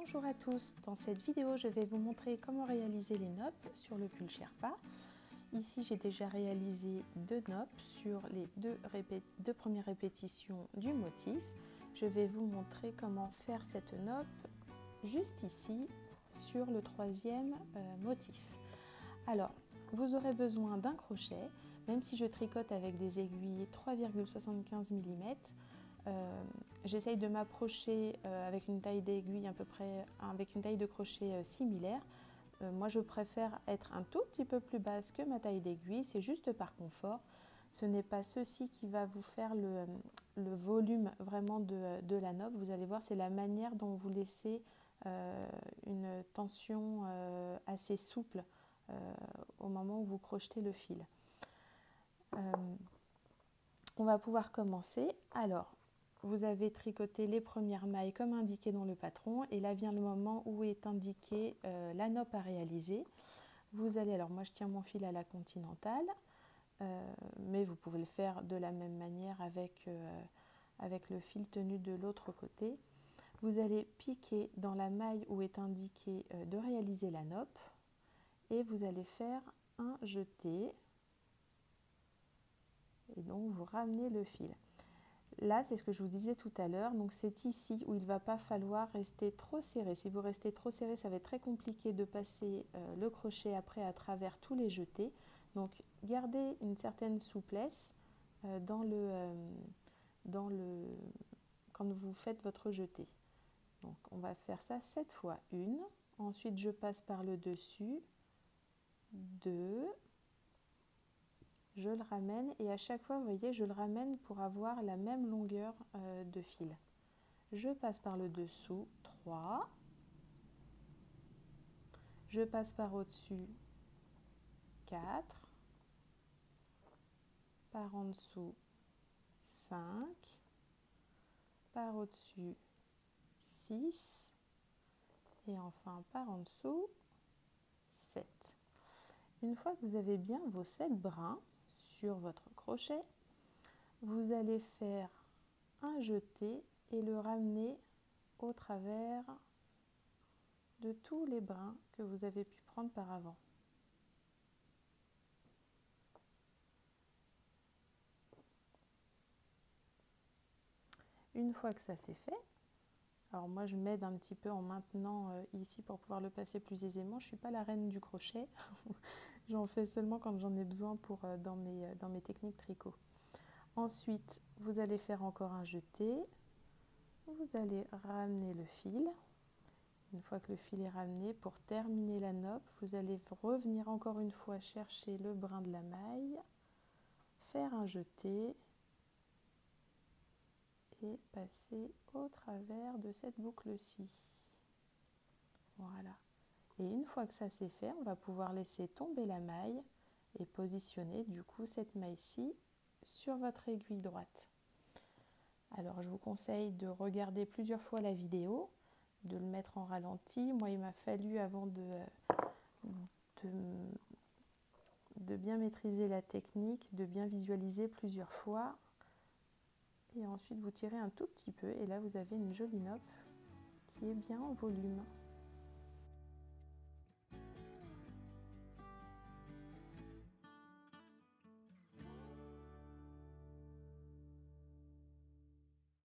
Bonjour à tous, dans cette vidéo je vais vous montrer comment réaliser les noppes sur le pull Sherpa. Ici j'ai déjà réalisé 2 noppes sur les deux premières répétitions du motif. Je vais vous montrer comment faire cette noppe juste ici sur le 3e motif. Alors vous aurez besoin d'un crochet, même si je tricote avec des aiguilles 3,75 mm. J'essaye de m'approcher avec une taille d'aiguille à peu près, avec une taille de crochet similaire. Moi je préfère être un tout petit peu plus basse que ma taille d'aiguille, c'est juste par confort. Ce n'est pas ceci qui va vous faire le volume vraiment de la noppe. Vous allez voir, c'est la manière dont vous laissez une tension assez souple au moment où vous crochetez le fil. On va pouvoir commencer. Alors, vous avez tricoté les premières mailles comme indiqué dans le patron et là vient le moment où est indiqué la noppe à réaliser. Vous allez, alors moi je tiens mon fil à la continentale, mais vous pouvez le faire de la même manière avec le fil tenu de l'autre côté. Vous allez piquer dans la maille où est indiqué de réaliser la noppe et vous allez faire un jeté et donc vous ramenez le fil. Là, c'est ce que je vous disais tout à l'heure, donc c'est ici où il ne va pas falloir rester trop serré. Si vous restez trop serré, ça va être très compliqué de passer le crochet après à travers tous les jetés. Donc gardez une certaine souplesse quand vous faites votre jeté. Donc on va faire ça 7 fois 1. Ensuite, je passe par le dessus, 2. Je le ramène et à chaque fois, vous voyez, je le ramène pour avoir la même longueur de fil. Je passe par le dessous, 3. Je passe par au-dessus, 4. Par en dessous, 5. Par au-dessus, 6. Et enfin par en dessous, 7. Une fois que vous avez bien vos 7 brins sur votre crochet, vous allez faire un jeté et le ramener au travers de tous les brins que vous avez pu prendre par avant. Une fois que ça c'est fait, alors moi je m'aide un petit peu en maintenant ici pour pouvoir le passer plus aisément. Je ne suis pas la reine du crochet, j'en fais seulement quand j'en ai besoin pour, dans mes techniques tricot. Ensuite, vous allez faire encore un jeté, vous allez ramener le fil. Une fois que le fil est ramené, pour terminer la noppe, vous allez revenir encore une fois chercher le brin de la maille, faire un jeté et passer au travers de cette boucle-ci. Voilà. Et une fois que ça c'est fait, on va pouvoir laisser tomber la maille et positionner du coup cette maille-ci sur votre aiguille droite. Alors je vous conseille de regarder plusieurs fois la vidéo, de le mettre en ralenti. Moi il m'a fallu avant de bien maîtriser la technique, de bien visualiser plusieurs fois. Et ensuite vous tirez un tout petit peu et là vous avez une jolie noppe qui est bien en volume.